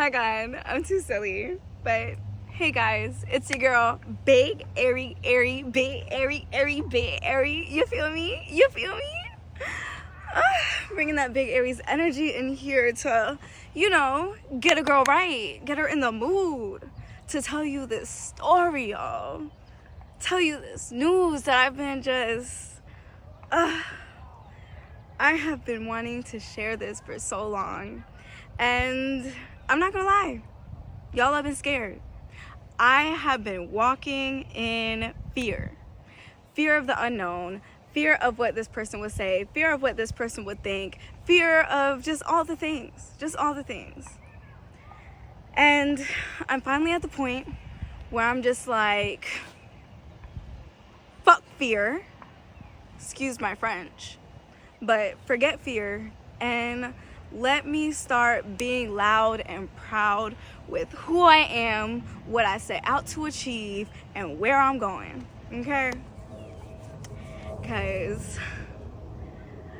my god, I'm too silly. But hey guys, it's your girl, Big Arie, Big Arie. You feel me? Bringing that Big Aries energy in here to, get a girl right, get her in the mood to tell you this story, y'all. Tell you this news that I've been I have been wanting to share this for so long. And I'm not gonna lie, y'all have been scared. I have been walking in fear. Fear of the unknown, fear of what this person would say, fear of what this person would think, fear of just all the things. And I'm finally at the point where I'm just like, fuck fear. Excuse my French. But forget fear and let me start being loud and proud with who I am, what I set out to achieve, and where I'm going, okay? Because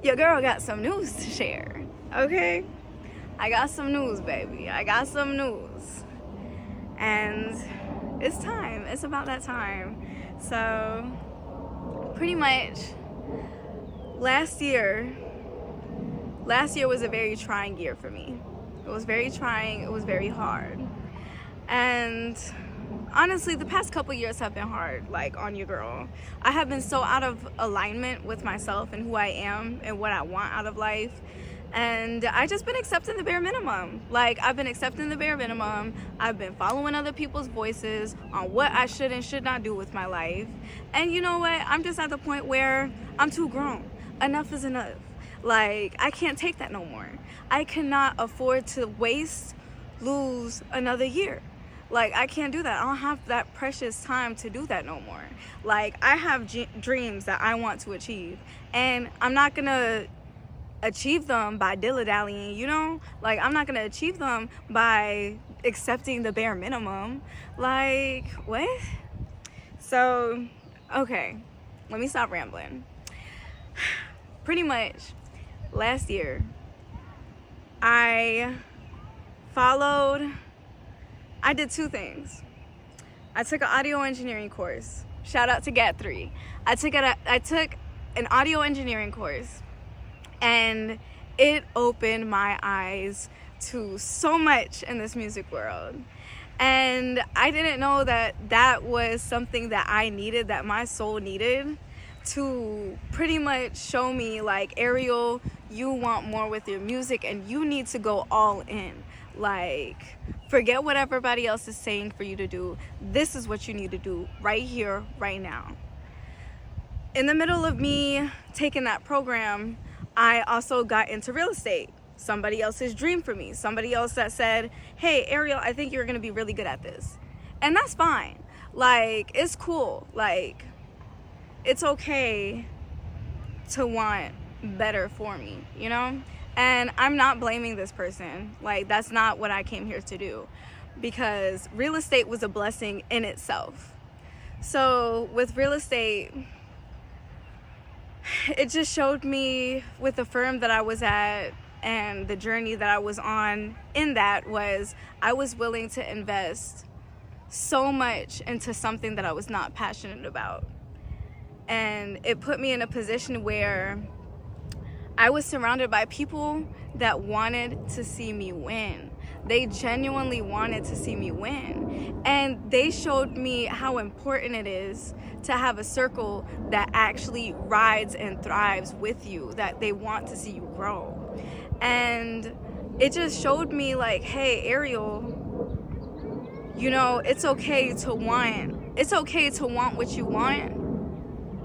your girl got some news to share, okay? I got some news, baby. I got some news. And it's time. It's about that time. So, pretty much, last year was a very trying year for me. It was very trying. It was very hard. And honestly, the past couple years have been hard, like on your girl. I have been so out of alignment with myself and who I am and what I want out of life. And I just been accepting the bare minimum. Like, I've been accepting the bare minimum. I've been following other people's voices on what I should and should not do with my life. And you know what? I'm just at the point where I'm too grown. Enough is enough. Like, I can't take that no more. I cannot afford to lose another year. Like, I can't do that. I don't have that precious time to do that no more. Like, I have dreams that I want to achieve. And I'm not going to achieve them by dilly-dallying, Like, I'm not going to achieve them by accepting the bare minimum. Like, what? So, okay. Let me stop rambling. Pretty much last year, I did two things. I took an audio engineering course. Shout out to GAT3. I took an audio engineering course, and it opened my eyes to so much in this music world. And I didn't know that was something that I needed, that my soul needed, to pretty much show me, like, Ariel, you want more with your music and you need to go all in. Like, forget what everybody else is saying for you to do. This is what you need to do right here, right now. In the middle of me taking that program, I also got into real estate. Somebody else's dream for me. Somebody else that said, hey, Ariel, I think you're going to be really good at this. And that's fine. Like, it's cool. Like, it's okay to want better for me, And I'm not blaming this person. Like, that's not what I came here to do, because real estate was a blessing in itself. So with real estate, it just showed me with the firm that I was at and the journey that I was on in that was I was willing to invest so much into something that I was not passionate about. And it put me in a position where I was surrounded by people that wanted to see me win. They genuinely wanted to see me win. And they showed me how important it is to have a circle that actually rides and thrives with you, that they want to see you grow. And it just showed me, like, hey, Ariel, it's okay to want what you want.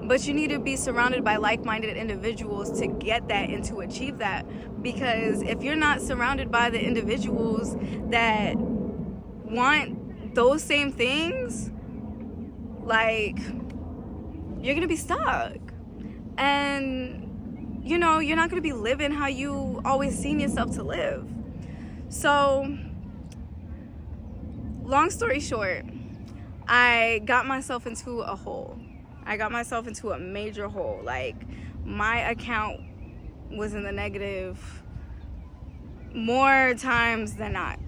But you need to be surrounded by like-minded individuals to get that and to achieve that. Because if you're not surrounded by the individuals that want those same things, like, you're going to be stuck. And, you're not going to be living how you always seen yourself to live. So, long story short, I got myself into a hole. I got myself into a major hole. Like, my account was in the negative more times than not.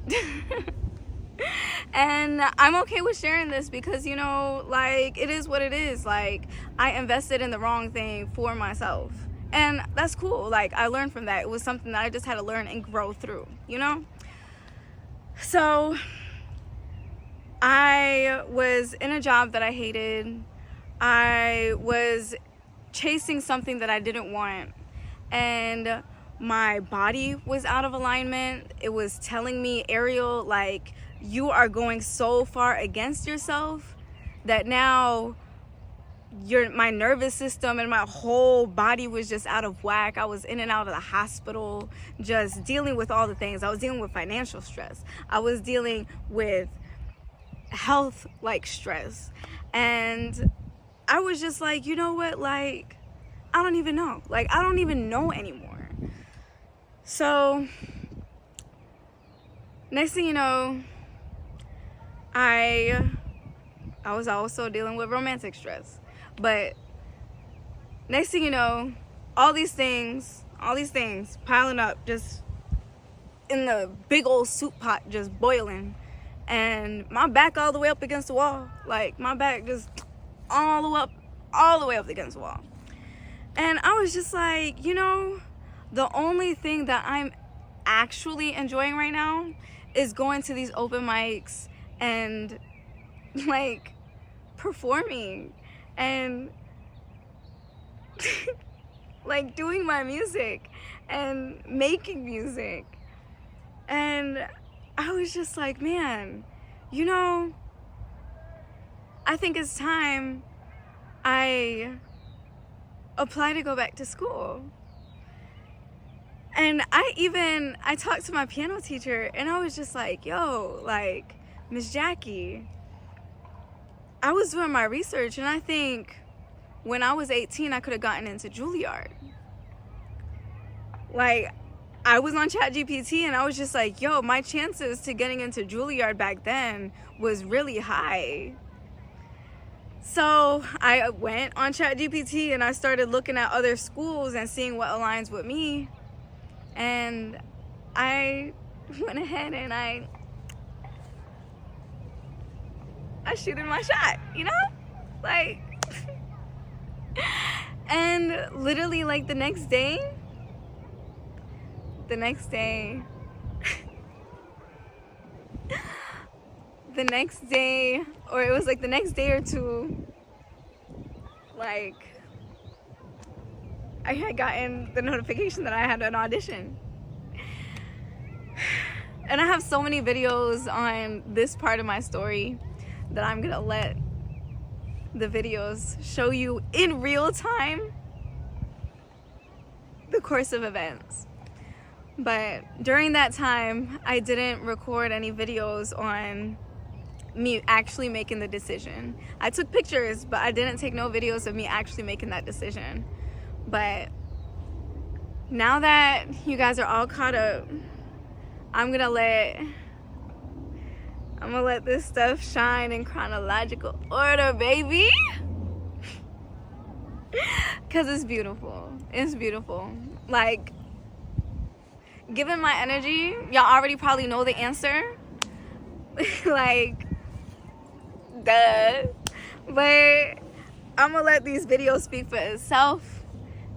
And I'm okay with sharing this because, you know, like, it is what it is. Like, I invested in the wrong thing for myself, and that's cool. Like, I learned from that. It was something that I just had to learn and grow through, you know? So I was in a job that I hated. I was chasing something that I didn't want, and my body was out of alignment. It was telling me, Ariel, like, you are going so far against yourself that now my nervous system and my whole body was just out of whack. I was in and out of the hospital, just dealing with all the things. I was dealing with financial stress. I was dealing with health like stress. And I was just like, you know what? Like, I don't even know. Like, I don't even know anymore. So next thing you know, I was also dealing with romantic stress. But next thing you know, all these things piling up just in the big old soup pot, just boiling. And my back all the way up against the wall. Like, my back just all the way up against the wall. And I was just like, you know, the only thing that I'm actually enjoying right now is going to these open mics and, like, performing and like doing my music and making music. And I was just like, man, you know, I think it's time I apply to go back to school. And I talked to my piano teacher, and I was just like, yo, like, Miss Jackie, I was doing my research, and I think when I was 18, I could have gotten into Juilliard. Like, I was on ChatGPT, and I was just like, yo, my chances to getting into Juilliard back then was really high. So I went on ChatGPT, and I started looking at other schools and seeing what aligns with me. And I went ahead and I shooted my shot, you know? Like, and literally, like, the next day, or it was like the next day or two, like, I had gotten the notification that I had an audition. And I have so many videos on this part of my story that I'm gonna let the videos show you in real time the course of events. But during that time, I didn't record any videos on me actually making the decision. I took pictures, but I didn't take no videos of me actually making that decision. But now that you guys are all caught up, I'm gonna let this stuff shine in chronological order, baby. Cause it's beautiful. It's beautiful. Like, given my energy, y'all already probably know the answer. Like, duh. But I'm gonna let these videos speak for itself.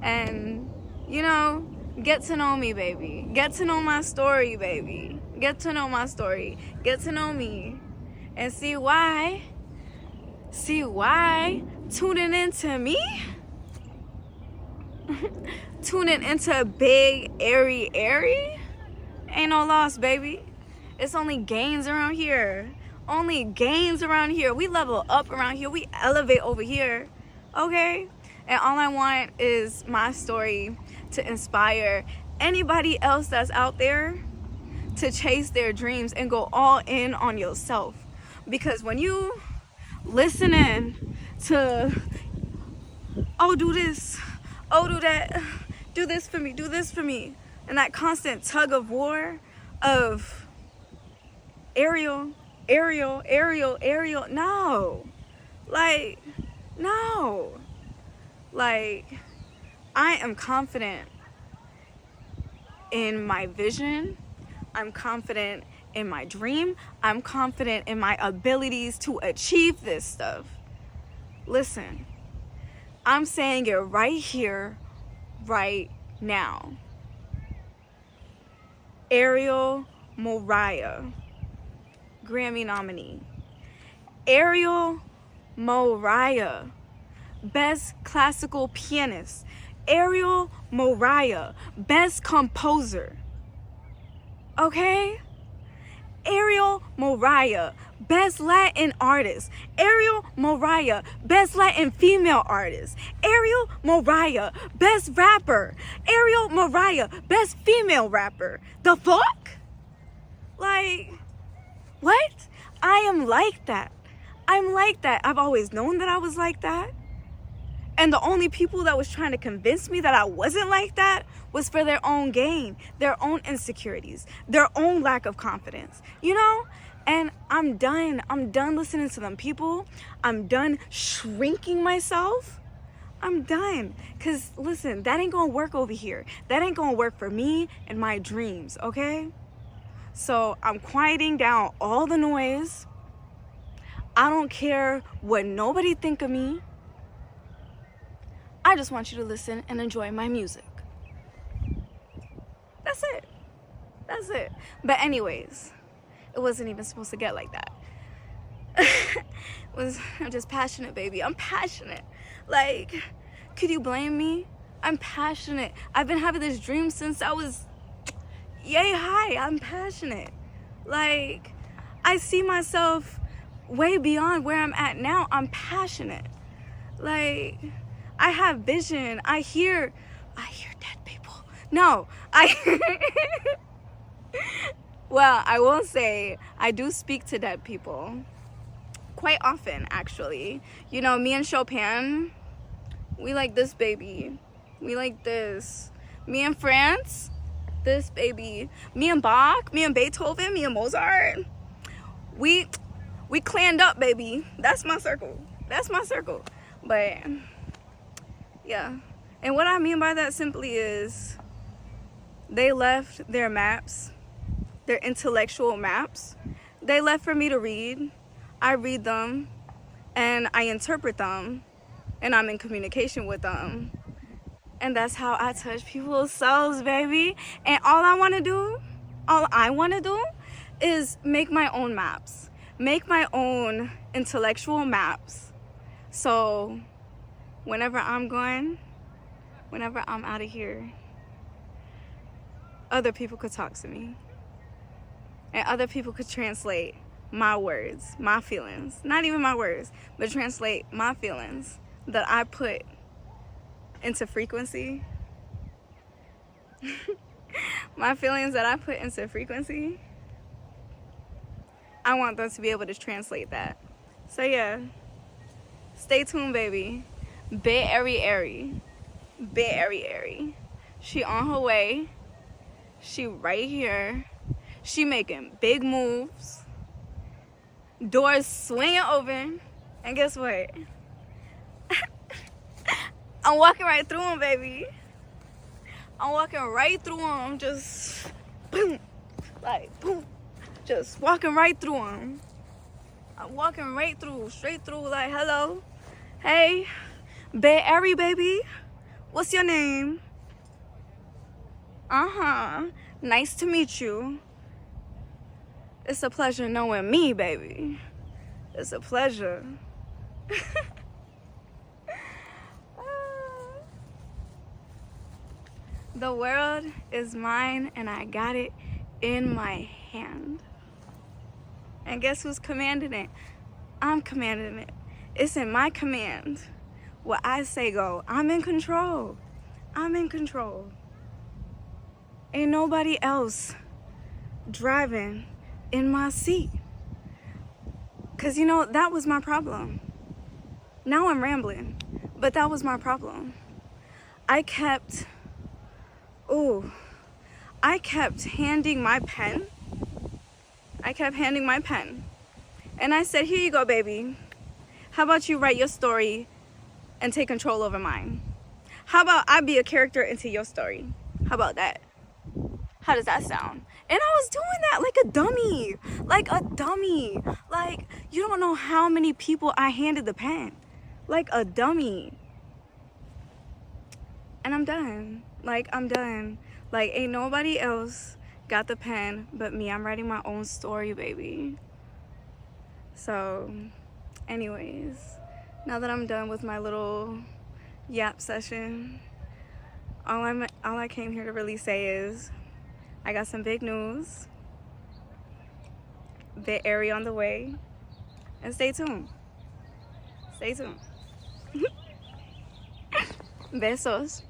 And, you know, get to know me, baby. Get to know my story, baby. Get to know my story. Get to know me. And see why tuning into me, tuning into big Arie ain't no loss, baby. It's only gains around here. Only gains around here. We level up around here. We elevate over here. Okay? And all I want is my story to inspire anybody else that's out there to chase their dreams and go all in on yourself. Because when you listen in to, oh, do this, oh, do that, do this for me, and that constant tug of war of Ariel, no. Like, no. Like, I am confident in my vision. I'm confident in my dream. I'm confident in my abilities to achieve this stuff. Listen, I'm saying it right here, right now. Ariel Moriah, Grammy nominee. Ariel Moriah, Best Classical Pianist. Ariel Moriah, Best Composer. Okay? Ariel Moriah, Best Latin Artist. Ariel Moriah, Best Latin Female Artist. Ariel Moriah, Best Rapper. Ariel Moriah, Best Female Rapper. The fuck? Like, what? I am like that. I'm like that. I've always known that I was like that. And the only people that was trying to convince me that I wasn't like that was for their own gain, their own insecurities, their own lack of confidence, you know? And I'm done. I'm done listening to them people. I'm done shrinking myself. I'm done. Because, listen, that ain't going to work over here. That ain't going to work for me and my dreams, okay? So I'm quieting down all the noise. I don't care what nobody think of me. I just want you to listen and enjoy my music. That's it. That's it. But anyways, it wasn't even supposed to get like that. I'm just passionate, baby. I'm passionate. Like, could you blame me? I'm passionate. I've been having this dream since I was yay high. I'm passionate. Like, I see myself way beyond where I'm at now. I'm passionate. Like, I have vision. I hear dead people. No, well, I will say I do speak to dead people quite often, actually. You know, me and Chopin, we like this baby. We like this. Me and France, this baby. Me and Bach, me and Beethoven, me and Mozart. We clanned up, baby. That's my circle. That's my circle. But yeah. And what I mean by that simply is they left their maps, their intellectual maps. They left for me to read. I read them and I interpret them and I'm in communication with them. And that's how I touch people's souls, baby. And all I want to do is make my own maps. Make my own intellectual maps. So whenever I'm out of here, other people could talk to me. And other people could translate my words, my feelings. Not even my words, but translate my feelings that I put into frequency. My feelings that I put into frequency. I want them to be able to translate that. So yeah, stay tuned, baby. Be Arie. Be Arie. She on her way. She right here. She making big moves. Doors swinging open. And guess what? I'm walking right through them, baby. I'm walking right through them. Just boom. Like boom. Just walking right through them. I'm walking right through. Straight through like, hello. Hey. Be Arie, baby. What's your name? Nice to meet you. It's a pleasure knowing me, baby. It's a pleasure. The world is mine and I got it in my hand. And guess who's commanding it? I'm commanding it. It's in my command. What I say go. I'm in control. I'm in control. Ain't nobody else driving in my seat. Cause you know, that was my problem. Now I'm rambling, but that was my problem. I kept handing my pen. And I said, here you go, baby. How about you write your story and take control over mine? How about I be a character into your story? How about that? How does that sound? And I was doing that like a dummy. Like a dummy. Like, you don't know how many people I handed the pen. Like a dummy. And I'm done. Like, I'm done. Like, ain't nobody else got the pen but me. I'm writing my own story, baby. So, anyways, now that I'm done with my little yap session, all I came here to really say is I got some big news. Bit Arie on the way. And stay tuned. Stay tuned. Besos.